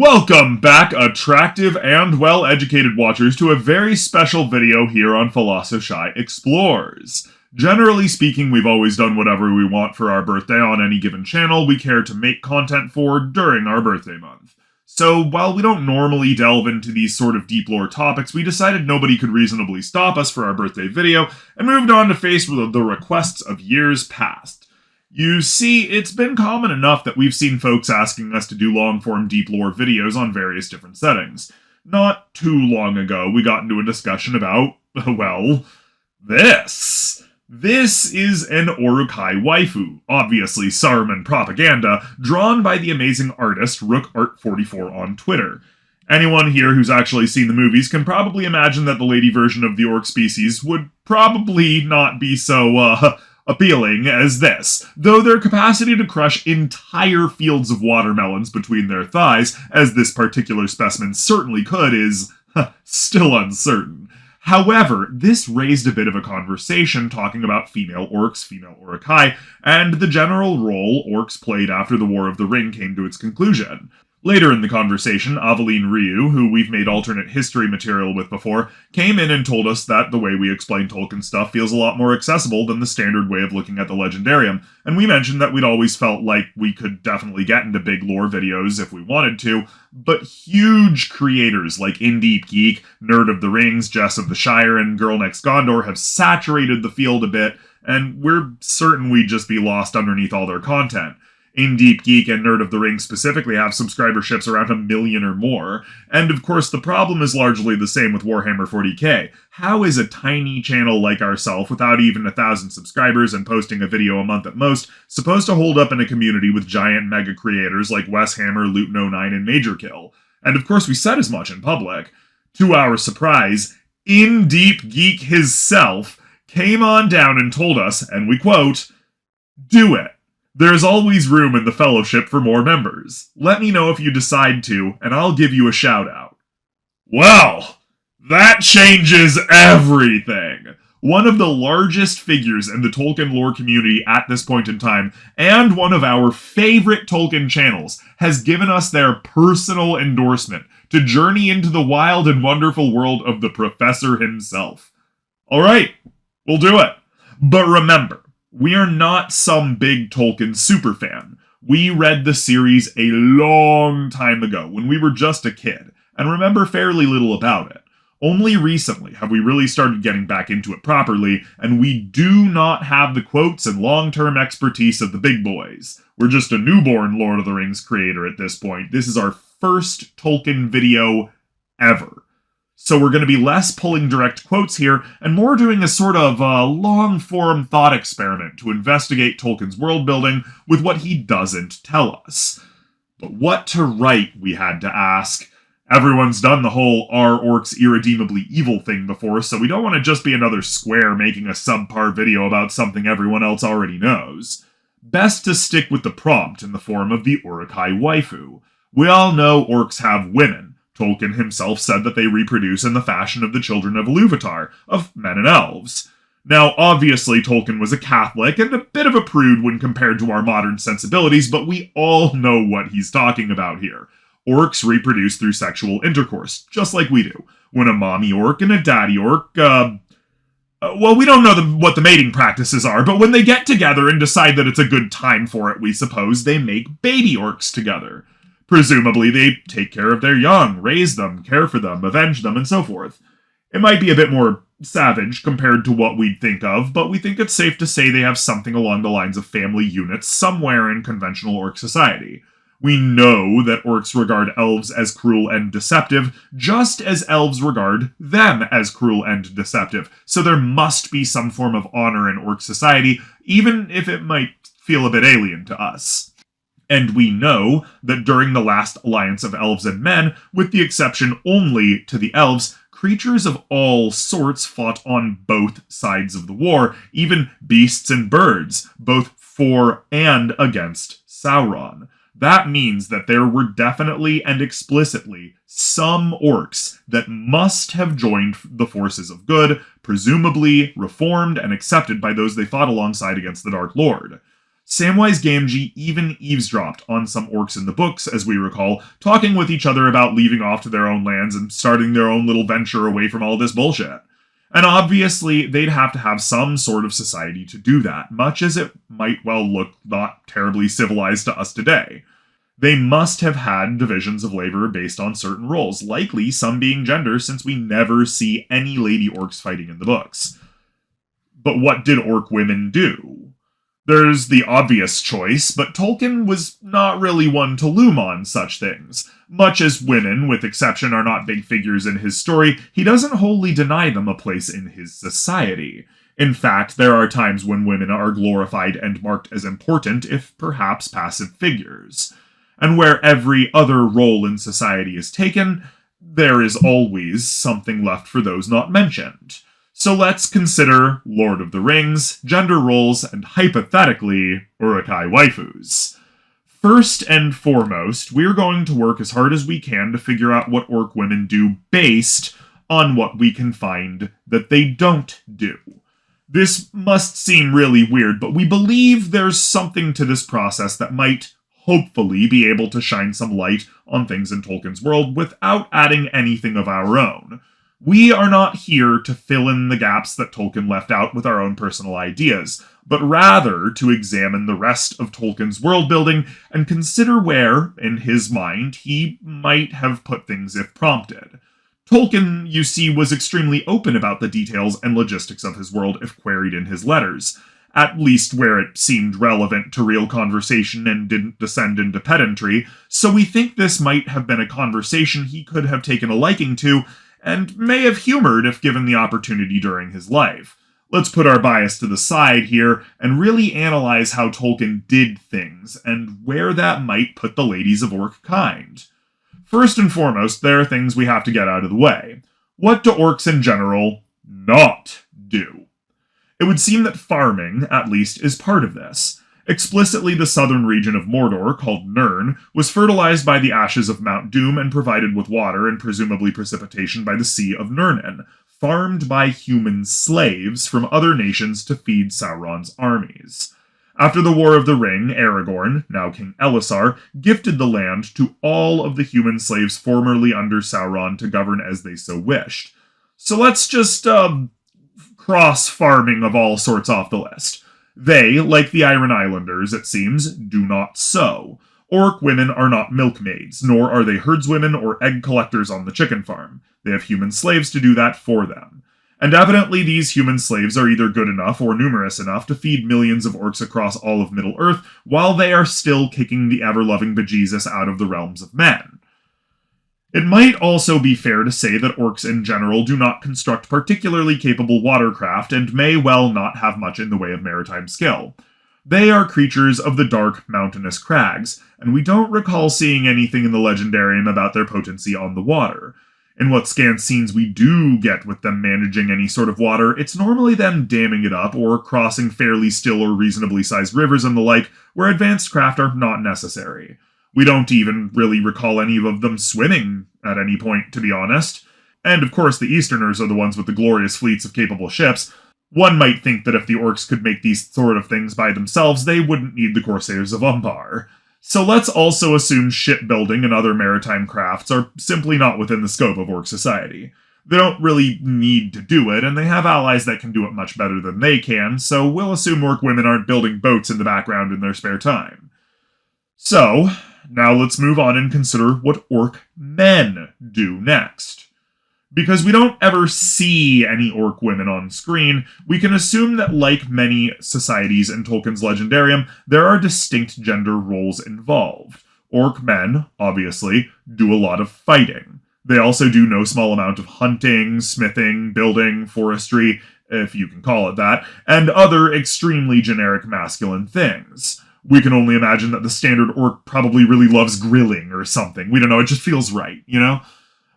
Welcome back, attractive and well-educated watchers, to a very special video here on PhilosoShy Explores. Generally speaking, we've always done whatever we want for our birthday on any given channel we care to make content for during our birthday month. So, while we don't normally delve into these sort of deep lore topics, we decided nobody could reasonably stop us for our birthday video, and moved on to face the requests of years past. You see, it's been common enough that we've seen folks asking us to do long-form deep lore videos on various different settings. Not too long ago, we got into a discussion about, well, this. This is an urukhai waifu, obviously Saruman propaganda, drawn by the amazing artist Uruk44 on Twitter. Anyone here who's actually seen the movies can probably imagine that the lady version of the orc species would probably not be so, appealing as this, though their capacity to crush entire fields of watermelons between their thighs, as this particular specimen certainly could, is still uncertain. However, this raised a bit of a conversation talking about female orcs, female urukhai, and the general role orcs played after the War of the Ring came to its conclusion. Later in the conversation, Aveline Ryu, who we've made alternate history material with before, came in and told us that the way we explain Tolkien stuff feels a lot more accessible than the standard way of looking at the Legendarium, and we mentioned that we'd always felt like we could definitely get into big lore videos if we wanted to, but huge creators like Indeep Geek, Nerd of the Rings, Jess of the Shire, and Girl Next Gondor have saturated the field a bit, and we're certain we'd just be lost underneath all their content. Indeep Geek and Nerd of the Rings specifically have subscriberships around 1 million or more, and of course the problem is largely the same with Warhammer 40k. How is a tiny channel like ourselves, without even 1,000 subscribers and posting a video a month at most, supposed to hold up in a community with giant mega creators like Wes Hammer, Luton09, and Majorkill? And of course we said as much in public. To our surprise, Indeep Geek hisself came on down and told us, and we quote, "Do it. There's always room in the fellowship for more members. Let me know if you decide to, and I'll give you a shout-out." Well, that changes everything! One of the largest figures in the Tolkien lore community at this point in time, and one of our favorite Tolkien channels, has given us their personal endorsement to journey into the wild and wonderful world of the Professor himself. Alright, we'll do it. But remember, we are not some big Tolkien superfan. We read the series a long time ago, when we were just a kid, and remember fairly little about it. Only recently have we really started getting back into it properly, and we do not have the quotes and long-term expertise of the big boys. We're just a newborn Lord of the Rings creator at this point. This is our first Tolkien video ever. So we're going to be less pulling direct quotes here, and more doing a sort of long-form thought experiment to investigate Tolkien's world building with what he doesn't tell us. But what to write, we had to ask. Everyone's done the whole "are orcs irredeemably evil" thing before, so we don't want to just be another square making a subpar video about something everyone else already knows. Best to stick with the prompt in the form of the urukhai waifu. We all know orcs have women. Tolkien himself said that they reproduce in the fashion of the children of Ilúvatar, of men and elves. Now, obviously, Tolkien was a Catholic and a bit of a prude when compared to our modern sensibilities, but we all know what he's talking about here. Orcs reproduce through sexual intercourse, just like we do. When a mommy orc and a daddy orc, well, we don't know what the mating practices are, but when they get together and decide that it's a good time for it, we suppose they make baby orcs together. Presumably, they take care of their young, raise them, care for them, avenge them, and so forth. It might be a bit more savage compared to what we'd think of, but we think it's safe to say they have something along the lines of family units somewhere in conventional orc society. We know that orcs regard elves as cruel and deceptive, just as elves regard them as cruel and deceptive, so there must be some form of honor in orc society, even if it might feel a bit alien to us. And we know that during the last alliance of elves and men, with the exception only to the elves, creatures of all sorts fought on both sides of the war, even beasts and birds, both for and against Sauron. That means that there were definitely and explicitly some orcs that must have joined the forces of good, presumably reformed and accepted by those they fought alongside against the Dark Lord. Samwise Gamgee even eavesdropped on some orcs in the books, as we recall, talking with each other about leaving off to their own lands and starting their own little venture away from all this bullshit. And obviously, they'd have to have some sort of society to do that, much as it might well look not terribly civilized to us today. They must have had divisions of labor based on certain roles, likely some being gender, since we never see any lady orcs fighting in the books. But what did orc women do? There's the obvious choice, but Tolkien was not really one to loom on such things. Much as women, with exception, are not big figures in his story, he doesn't wholly deny them a place in his society. In fact, there are times when women are glorified and marked as important, if perhaps passive figures. And where every other role in society is taken, there is always something left for those not mentioned. So let's consider Lord of the Rings, gender roles, and hypothetically, urukhai waifus. First and foremost, we're going to work as hard as we can to figure out what orc women do based on what we can find that they don't do. This must seem really weird, but we believe there's something to this process that might hopefully be able to shine some light on things in Tolkien's world without adding anything of our own. We are not here to fill in the gaps that Tolkien left out with our own personal ideas, but rather to examine the rest of Tolkien's world building and consider where, in his mind, he might have put things if prompted. Tolkien, you see, was extremely open about the details and logistics of his world if queried in his letters, at least where it seemed relevant to real conversation and didn't descend into pedantry, so we think this might have been a conversation he could have taken a liking to, and may have humored if given the opportunity during his life. Let's put our bias to the side here and really analyze how Tolkien did things, and where that might put the ladies of orc kind. First and foremost, there are things we have to get out of the way. What do orcs in general not do? It would seem that farming, at least, is part of this. Explicitly, the southern region of Mordor, called Nirn, was fertilized by the ashes of Mount Doom and provided with water and presumably precipitation by the Sea of Nirnen, farmed by human slaves from other nations to feed Sauron's armies. After the War of the Ring, Aragorn, now King Elisar, gifted the land to all of the human slaves formerly under Sauron to govern as they so wished. So let's just, cross farming of all sorts off the list. They, like the Iron Islanders, it seems, do not sow. Orc women are not milkmaids, nor are they herdswomen or egg collectors on the chicken farm. They have human slaves to do that for them. And evidently these human slaves are either good enough or numerous enough to feed millions of orcs across all of Middle-earth, while they are still kicking the ever-loving bejesus out of the realms of men. It might also be fair to say that orcs in general do not construct particularly capable watercraft and may well not have much in the way of maritime skill. They are creatures of the dark, mountainous crags, and we don't recall seeing anything in the legendarium about their potency on the water. In what scant scenes we do get with them managing any sort of water, it's normally them damming it up or crossing fairly still or reasonably sized rivers and the like, where advanced craft are not necessary. We don't even really recall any of them swimming at any point, to be honest. And of course, the Easterners are the ones with the glorious fleets of capable ships. One might think that if the orcs could make these sort of things by themselves, they wouldn't need the Corsairs of Umbar. So let's also assume shipbuilding and other maritime crafts are simply not within the scope of orc society. They don't really need to do it, and they have allies that can do it much better than they can, so we'll assume orc women aren't building boats in the background in their spare time. So, now let's move on and consider what orc men do next. Because we don't ever see any orc women on screen, we can assume that like many societies in Tolkien's Legendarium, there are distinct gender roles involved. Orc men, obviously, do a lot of fighting. They also do no small amount of hunting, smithing, building, forestry, if you can call it that, and other extremely generic masculine things. We can only imagine that the standard orc probably really loves grilling or something. We don't know, it just feels right, you know?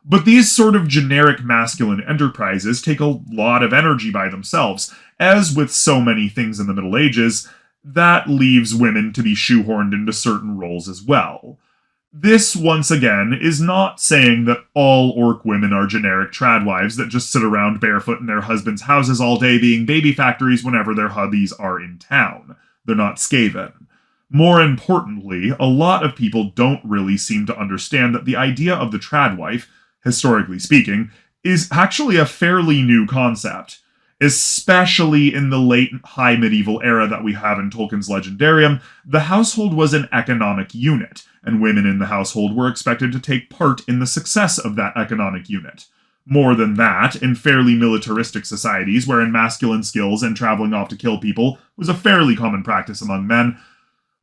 But these sort of generic masculine enterprises take a lot of energy by themselves. As with so many things in the Middle Ages, that leaves women to be shoehorned into certain roles as well. This, once again, is not saying that all orc women are generic tradwives that just sit around barefoot in their husbands' houses all day being baby factories whenever their hubbies are in town. They're not Skaven. More importantly, a lot of people don't really seem to understand that the idea of the tradwife, historically speaking, is actually a fairly new concept. Especially in the late high medieval era that we have in Tolkien's Legendarium, the household was an economic unit, and women in the household were expected to take part in the success of that economic unit. More than that, in fairly militaristic societies wherein masculine skills and traveling off to kill people was a fairly common practice among men,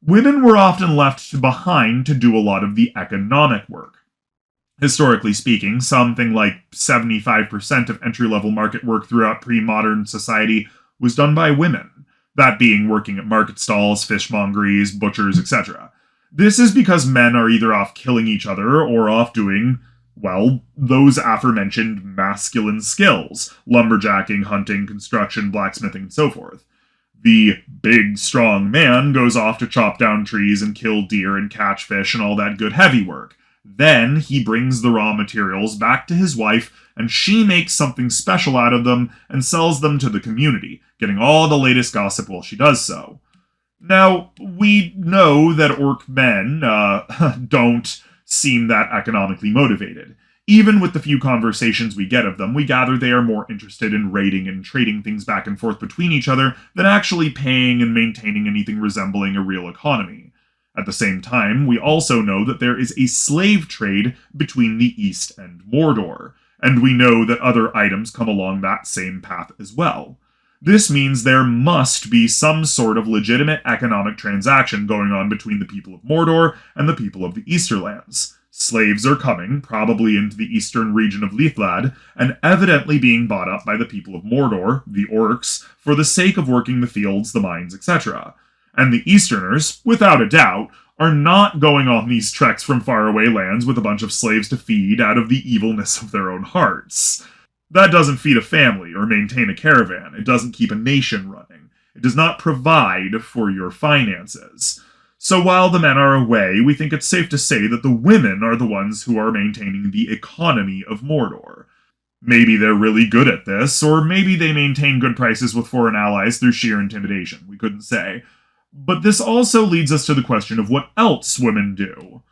women were often left behind to do a lot of the economic work. Historically speaking, something like 75% of entry-level market work throughout pre-modern society was done by women, that being working at market stalls, fishmongeries, butchers, etc. This is because men are either off killing each other or off doing, well, those aforementioned masculine skills, lumberjacking, hunting, construction, blacksmithing, and so forth. The big, strong man goes off to chop down trees and kill deer and catch fish and all that good heavy work. Then he brings the raw materials back to his wife, and she makes something special out of them and sells them to the community, getting all the latest gossip while she does so. Now, we know that orc men don't seem that economically motivated. Even with the few conversations we get of them, we gather they are more interested in raiding and trading things back and forth between each other than actually paying and maintaining anything resembling a real economy. At the same time, we also know that there is a slave trade between the East and Mordor, and we know that other items come along that same path as well. This means there must be some sort of legitimate economic transaction going on between the people of Mordor and the people of the Easterlands. Slaves are coming, probably into the eastern region of Lithlad, and evidently being bought up by the people of Mordor, the orcs, for the sake of working the fields, the mines, etc. And the Easterners, without a doubt, are not going on these treks from faraway lands with a bunch of slaves to feed out of the evilness of their own hearts. That doesn't feed a family or maintain a caravan. It doesn't keep a nation running. It does not provide for your finances. So while the men are away, we think it's safe to say that the women are the ones who are maintaining the economy of Mordor. Maybe they're really good at this, or maybe they maintain good prices with foreign allies through sheer intimidation. We couldn't say. But this also leads us to the question of what else women do.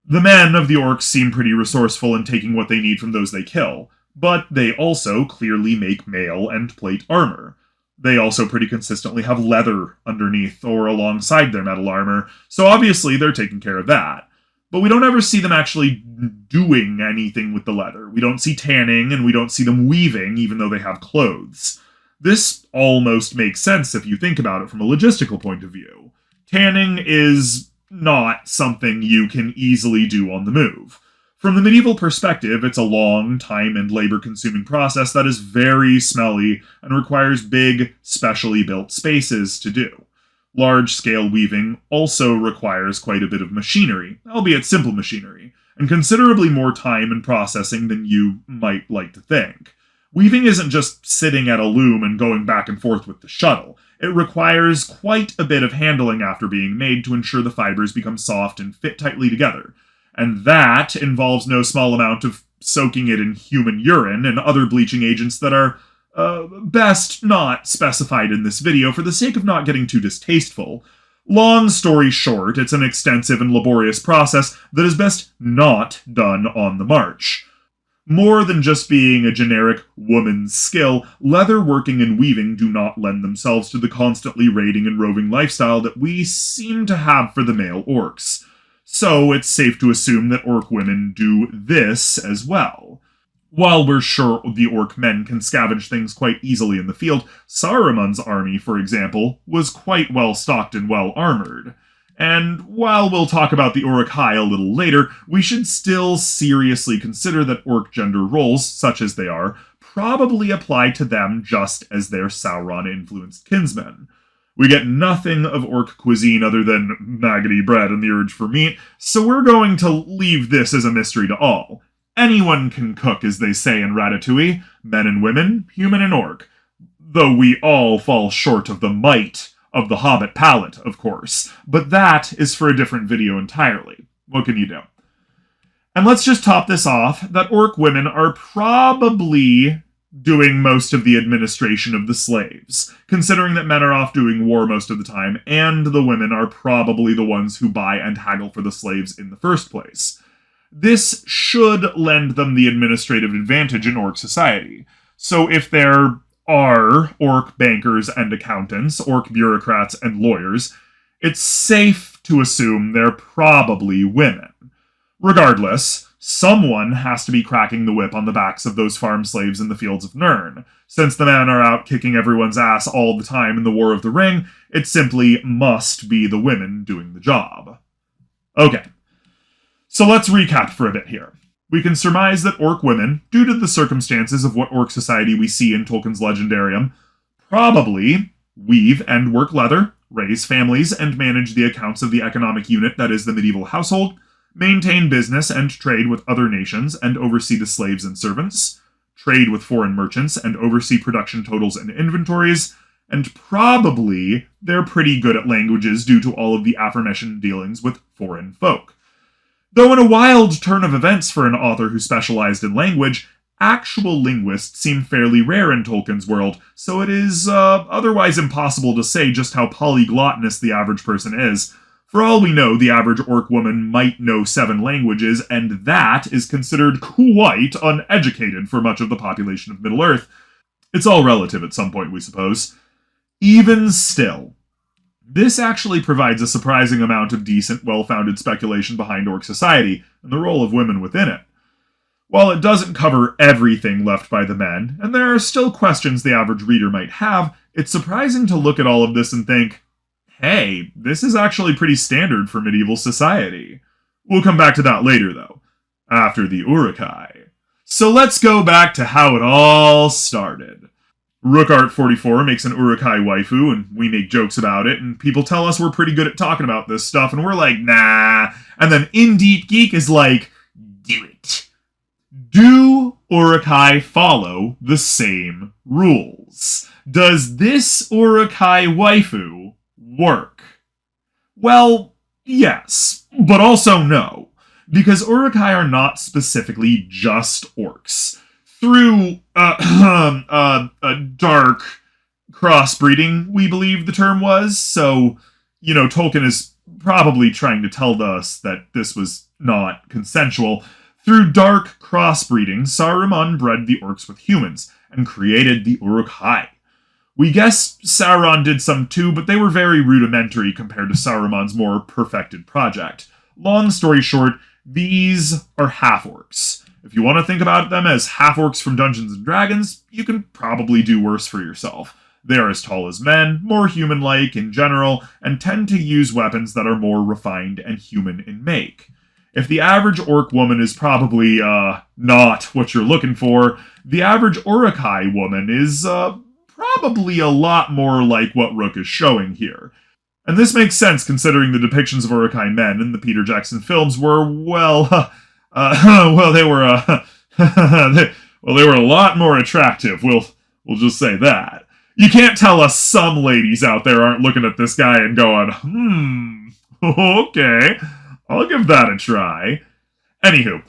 The men of the orcs seem pretty resourceful in taking what they need from those they kill, but they also clearly make mail and plate armor. They also pretty consistently have leather underneath or alongside their metal armor, so obviously they're taking care of that. But we don't ever see them actually doing anything with the leather. We don't see tanning, and we don't see them weaving, even though they have clothes. This almost makes sense if you think about it from a logistical point of view. Tanning is not something you can easily do on the move. From the medieval perspective, it's a long, time and labor-consuming process that is very smelly and requires big, specially built spaces to do. Large-scale weaving also requires quite a bit of machinery, albeit simple machinery, and considerably more time and processing than you might like to think. Weaving isn't just sitting at a loom and going back and forth with the shuttle. It requires quite a bit of handling after being made to ensure the fibers become soft and fit tightly together. And that involves no small amount of soaking it in human urine and other bleaching agents that are, best not specified in this video for the sake of not getting too distasteful. Long story short, it's an extensive and laborious process that is best not done on the march. More than just being a generic woman's skill, leather working and weaving do not lend themselves to the constantly raiding and roving lifestyle that we seem to have for the male orcs. So it's safe to assume that orc women do this as well. While we're sure the orc men can scavenge things quite easily in the field, Saruman's army, for example, was quite well stocked and well armored. And while we'll talk about the urukhai a little later, we should still seriously consider that orc gender roles, such as they are, probably apply to them just as their Sauron-influenced kinsmen. We get nothing of orc cuisine other than maggoty bread and the urge for meat, so we're going to leave this as a mystery to all. Anyone can cook, as they say in Ratatouille, men and women, human and orc. Though we all fall short of the might of the Hobbit palate, of course. But that is for a different video entirely. What can you do? And let's just top this off, that orc women are probably doing most of the administration of the slaves, considering that men are off doing war most of the time, and the women are probably the ones who buy and haggle for the slaves in the first place. This should lend them the administrative advantage in orc society. So if there are orc bankers and accountants, orc bureaucrats and lawyers, it's safe to assume they're probably women. Regardless, someone has to be cracking the whip on the backs of those farm slaves in the fields of Nirn. Since the men are out kicking everyone's ass all the time in the War of the Ring, it simply must be the women doing the job. Okay, so let's recap for a bit here. We can surmise that orc women, due to the circumstances of what orc society we see in Tolkien's Legendarium, probably weave and work leather, raise families, and manage the accounts of the economic unit that is the medieval household, maintain business and trade with other nations and oversee the slaves and servants, trade with foreign merchants and oversee production totals and inventories, and probably they're pretty good at languages due to all of the aforementioned dealings with foreign folk. Though in a wild turn of events for an author who specialized in language, actual linguists seem fairly rare in Tolkien's world, so it is otherwise impossible to say just how polyglotnous the average person is. For all we know, the average orc woman might know 7 languages, and that is considered quite uneducated for much of the population of Middle-earth. It's all relative at some point, we suppose. Even still, this actually provides a surprising amount of decent, well-founded speculation behind orc society, and the role of women within it. While it doesn't cover everything left by the men, and there are still questions the average reader might have, it's surprising to look at all of this and think, hey, this is actually pretty standard for medieval society. We'll come back to that later, though, after the urukhai. So let's go back to how it all started. Rookart44 makes an urukhai waifu, and we make jokes about it, and people tell us we're pretty good at talking about this stuff, and we're like, nah. And then Indeep Geek is like, do it. Do urukhai follow the same rules? Does this urukhai waifu work? Well, yes, but also no, because urukhai are not specifically just orcs. Through dark crossbreeding, we believe the term was, so, Tolkien is probably trying to tell us that this was not consensual. Through dark crossbreeding, Saruman bred the orcs with humans, and created the urukhai. We guess Sauron did some too, but they were very rudimentary compared to Saruman's more perfected project. Long story short, these are half-orcs. If you want to think about them as half-orcs from Dungeons & Dragons, you can probably do worse for yourself. They are as tall as men, more human-like in general, and tend to use weapons that are more refined and human in make. If the average orc woman is probably, not what you're looking for, the average urukhai woman is, probably a lot more like what Rook is showing here. And this makes sense considering the depictions of urukhai men in the Peter Jackson films were, they were a lot more attractive, we'll just say that. You can't tell us some ladies out there aren't looking at this guy and going, okay, I'll give that a try. Anywho,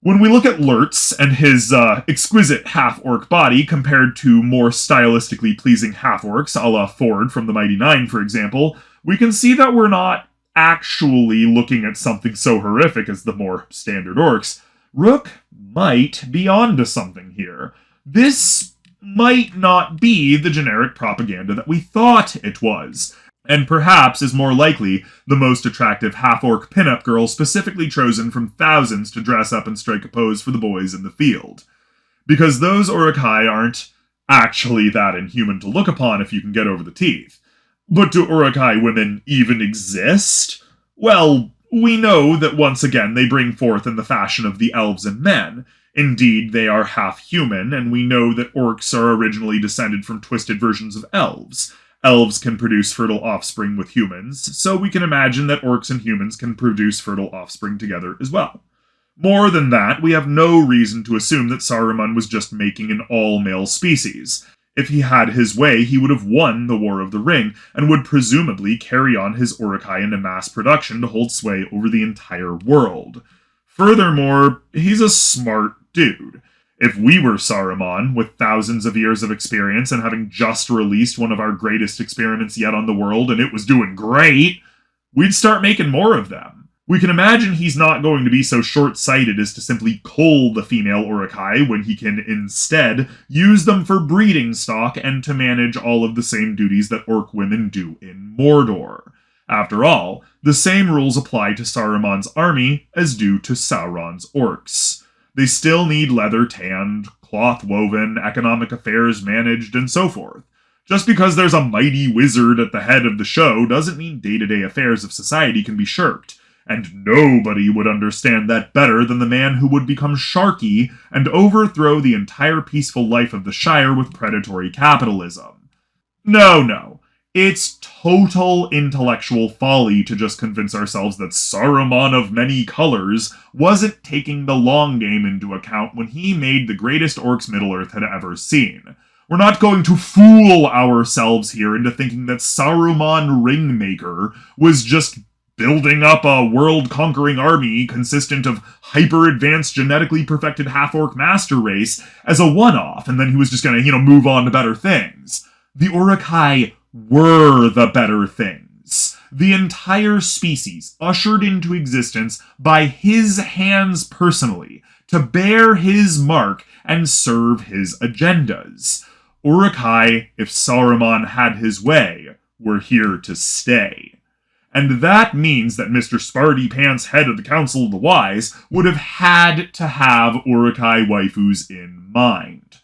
when we look at Lurtz and his exquisite half-orc body compared to more stylistically pleasing half-orcs, a la Ford from the Mighty Nine, for example, we can see that we're not actually looking at something so horrific as the more standard orcs. Rook might be onto something here. This might not be the generic propaganda that we thought it was, and perhaps is more likely the most attractive half-orc pinup girl specifically chosen from thousands to dress up and strike a pose for the boys in the field. Because those urukhai aren't actually that inhuman to look upon if you can get over the teeth. But do urukhai women even exist? Well, we know that once again they bring forth in the fashion of the elves and men. Indeed, they are half-human, and we know that orcs are originally descended from twisted versions of elves. Elves can produce fertile offspring with humans, so we can imagine that orcs and humans can produce fertile offspring together as well. More than that, we have no reason to assume that Saruman was just making an all-male species. If he had his way, he would have won the War of the Ring, and would presumably carry on his urukhai into mass production to hold sway over the entire world. Furthermore, he's a smart dude. If we were Saruman, with thousands of years of experience and having just released one of our greatest experiments yet on the world and it was doing great, we'd start making more of them. We can imagine he's not going to be so short-sighted as to simply cull the female urukhai when he can instead use them for breeding stock and to manage all of the same duties that orc women do in Mordor. After all, the same rules apply to Saruman's army as do to Sauron's orcs. They still need leather tanned, cloth woven, economic affairs managed, and so forth. Just because there's a mighty wizard at the head of the show doesn't mean day-to-day affairs of society can be shirked. And nobody would understand that better than the man who would become Sharky and overthrow the entire peaceful life of the Shire with predatory capitalism. No. It's total intellectual folly to just convince ourselves that Saruman of many colors wasn't taking the long game into account when he made the greatest orcs Middle-earth had ever seen. We're not going to fool ourselves here into thinking that Saruman Ringmaker was just building up a world-conquering army consistent of hyper-advanced, genetically perfected half-orc master race as a one-off, and then he was just gonna, move on to better things. The Urukhai were the better things. The entire species ushered into existence by his hands personally, to bear his mark and serve his agendas. Urukhai, if Saruman had his way, were here to stay. And that means that Mr. Sparty Pants, head of the Council of the Wise, would have had to have Urukhai waifus in mind.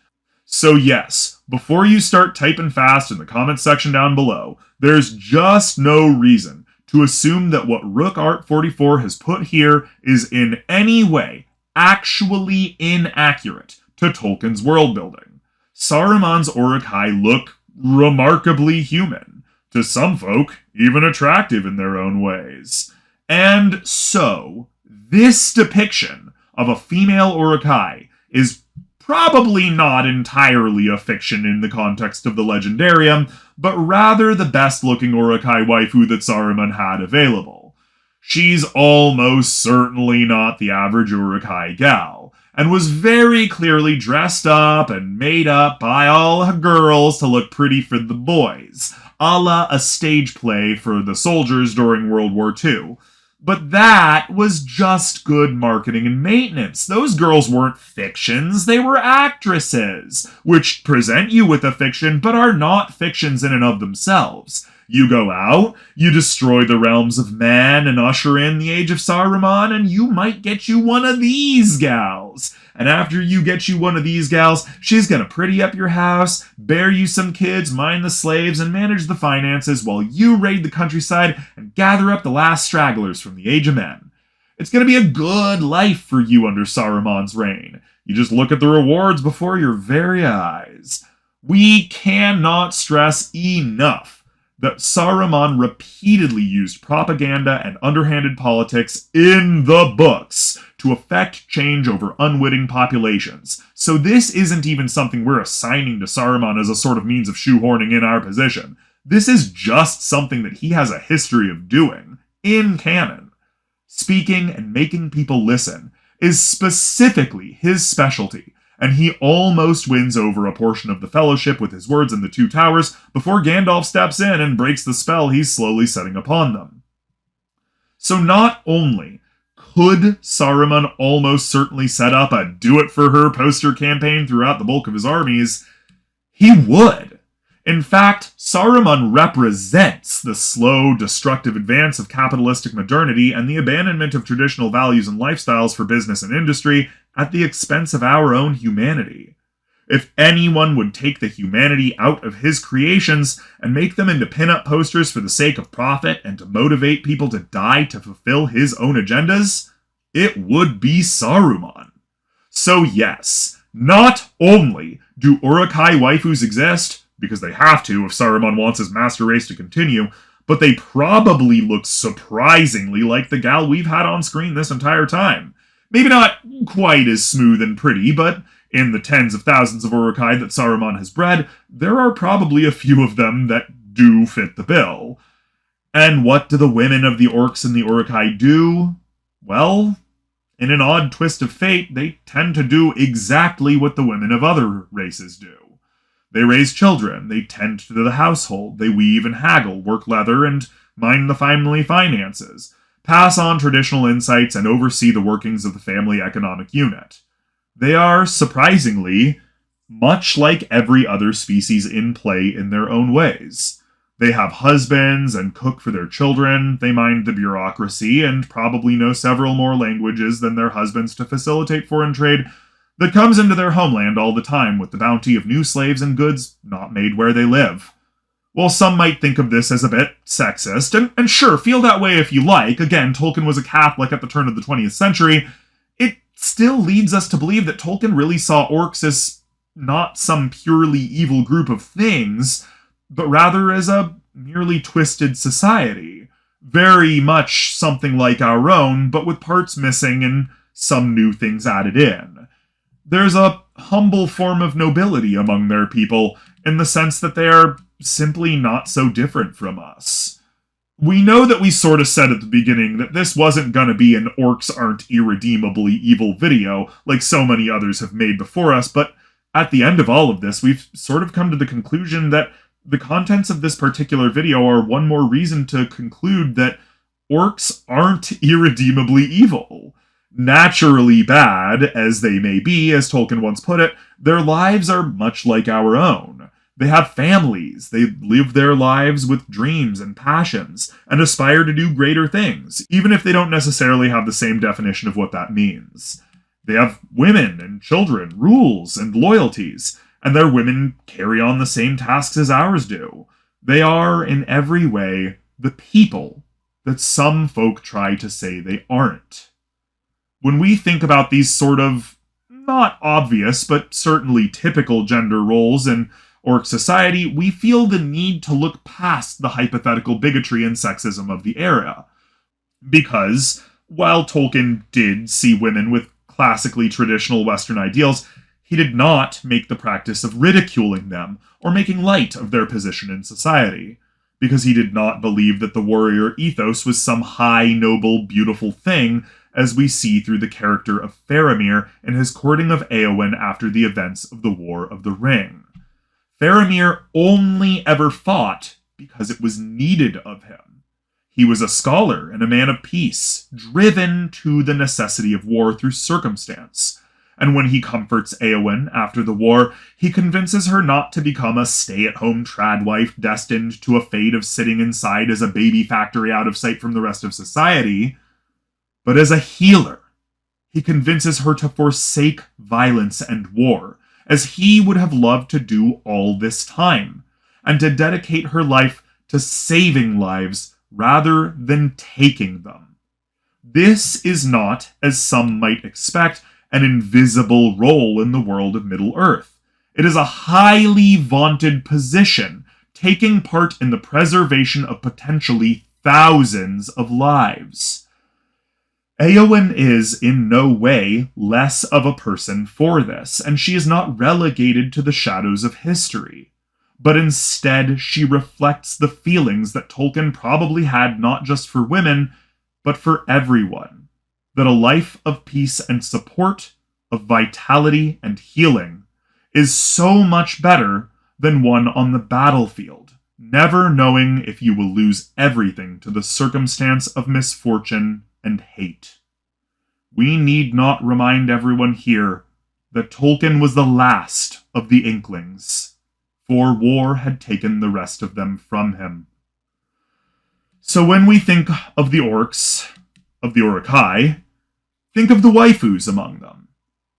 So yes, before you start typing fast in the comments section down below, there's just no reason to assume that what Rook Art 44 has put here is in any way actually inaccurate to Tolkien's world building. Saruman's Urukhai look remarkably human. To some folk, even attractive in their own ways. And so, this depiction of a female Urukhai is probably not entirely a fiction in the context of the Legendarium, but rather the best-looking Urukhai waifu that Saruman had available. She's almost certainly not the average Urukhai gal, and was very clearly dressed up and made up by all her girls to look pretty for the boys, a la a stage play for the soldiers during World War II. But that was just good marketing and maintenance. Those girls weren't fictions, they were actresses, which present you with a fiction but are not fictions in and of themselves. You go out, you destroy the realms of man and usher in the age of Saruman, and you might get you one of these gals. And after you get you one of these gals, she's gonna pretty up your house, bear you some kids, mind the slaves, and manage the finances while you raid the countryside and gather up the last stragglers from the Age of Men. It's gonna be a good life for you under Saruman's reign. You just look at the rewards before your very eyes. We cannot stress enough that Saruman repeatedly used propaganda and underhanded politics in the books to effect change over unwitting populations. So this isn't even something we're assigning to Saruman as a sort of means of shoehorning in our position. This is just something that he has a history of doing, in canon. Speaking and making people listen is specifically his specialty, and he almost wins over a portion of the Fellowship with his words in the Two Towers before Gandalf steps in and breaks the spell he's slowly setting upon them. So not only could Saruman almost certainly set up a do-it-for-her poster campaign throughout the bulk of his armies, he would. In fact, Saruman represents the slow, destructive advance of capitalistic modernity and the abandonment of traditional values and lifestyles for business and industry at the expense of our own humanity. If anyone would take the humanity out of his creations and make them into pin-up posters for the sake of profit and to motivate people to die to fulfill his own agendas, it would be Saruman. So yes, not only do Urukhai waifus exist, because they have to if Saruman wants his master race to continue, but they probably look surprisingly like the gal we've had on screen this entire time. Maybe not quite as smooth and pretty, but in the tens of thousands of Urukhai that Saruman has bred, there are probably a few of them that do fit the bill. And what do the women of the orcs and the Urukhai do? Well, In an odd twist of fate, they tend to do exactly what the women of other races do. They raise children, they tend to the household, they weave and haggle, work leather, and mind the family finances, pass on traditional insights, and oversee the workings of the family economic unit. They are, surprisingly, much like every other species in play in their own ways. They have husbands and cook for their children, they mind the bureaucracy, and probably know several more languages than their husbands to facilitate foreign trade that comes into their homeland all the time with the bounty of new slaves and goods not made where they live. While some might think of this as a bit sexist, and sure, feel that way if you like, again, Tolkien was a Catholic at the turn of the 20th century, it still leads us to believe that Tolkien really saw orcs as not some purely evil group of things, but rather as a merely twisted society. Very much something like our own, but with parts missing and some new things added in. There's a humble form of nobility among their people, in the sense that they are simply not so different from us. We know that we sort of said at the beginning that this wasn't gonna be an orcs aren't irredeemably evil video, like so many others have made before us, but at the end of all of this, we've sort of come to the conclusion that the contents of this particular video are one more reason to conclude that orcs aren't irredeemably evil. Naturally bad, as they may be, as Tolkien once put it, their lives are much like our own. They have families, they live their lives with dreams and passions, and aspire to do greater things, even if they don't necessarily have the same definition of what that means. They have women and children, rules and loyalties, and their women carry on the same tasks as ours do. They are, in every way, the people that some folk try to say they aren't. When we think about these sort of, not obvious, but certainly typical gender roles in orc society, we feel the need to look past the hypothetical bigotry and sexism of the era. Because, while Tolkien did see women with classically traditional Western ideals, he did not make the practice of ridiculing them or making light of their position in society, because he did not believe that the warrior ethos was some high, noble, beautiful thing, as we see through the character of Faramir and his courting of Éowyn after the events of the War of the Ring. Faramir only ever fought because it was needed of him. He was a scholar and a man of peace, driven to the necessity of war through circumstance. And when he comforts Éowyn after the war, he convinces her not to become a stay-at-home trad wife destined to a fate of sitting inside as a baby factory out of sight from the rest of society, but as a healer. He convinces her to forsake violence and war, as he would have loved to do all this time, and to dedicate her life to saving lives rather than taking them. This is not, as some might expect, an invisible role in the world of Middle-earth. It is a highly vaunted position, taking part in the preservation of potentially thousands of lives. Éowyn is in no way less of a person for this, and she is not relegated to the shadows of history. But instead, she reflects the feelings that Tolkien probably had not just for women, but for everyone. That a life of peace and support, of vitality and healing, is so much better than one on the battlefield, never knowing if you will lose everything to the circumstance of misfortune and hate. We need not remind everyone here that Tolkien was the last of the Inklings, for war had taken the rest of them from him. So when we think of the orcs, of the urukhai, think of the waifus among them.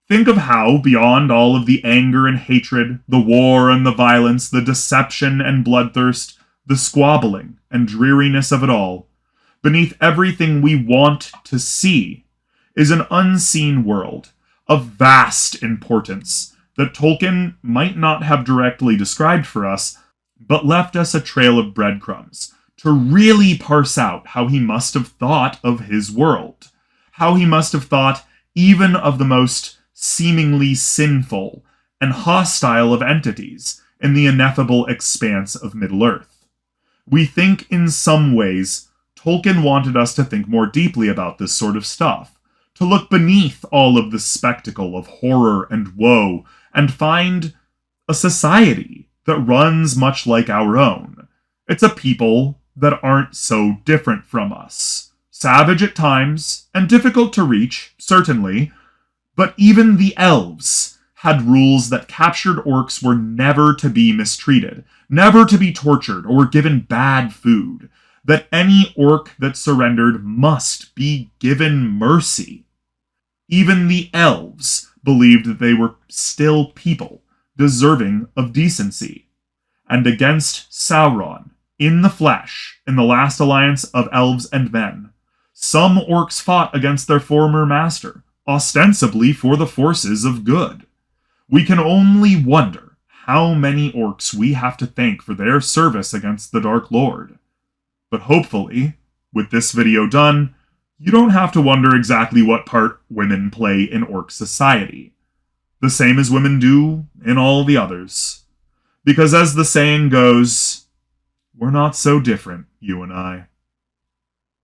Think of how, beyond all of the anger and hatred, the war and the violence, the deception and bloodthirst, the squabbling and dreariness of it all, beneath everything we want to see is an unseen world of vast importance that Tolkien might not have directly described for us, but left us a trail of breadcrumbs to really parse out how he must have thought of his world, how he must have thought even of the most seemingly sinful and hostile of entities in the ineffable expanse of Middle-earth. We think in some ways Tolkien wanted us to think more deeply about this sort of stuff, to look beneath all of the spectacle of horror and woe and find a society that runs much like our own. It's a people that aren't so different from us. Savage at times, and difficult to reach, certainly, but even the elves had rules that captured orcs were never to be mistreated, never to be tortured or given bad food, that any orc that surrendered must be given mercy. Even the elves believed that they were still people, deserving of decency. And against Sauron, in the flesh, in the last alliance of elves and men, some orcs fought against their former master, ostensibly for the forces of good. We can only wonder how many orcs we have to thank for their service against the Dark Lord. But hopefully, with this video done, you don't have to wonder exactly what part women play in orc society. The same as women do in all the others. Because as the saying goes, we're not so different, you and I.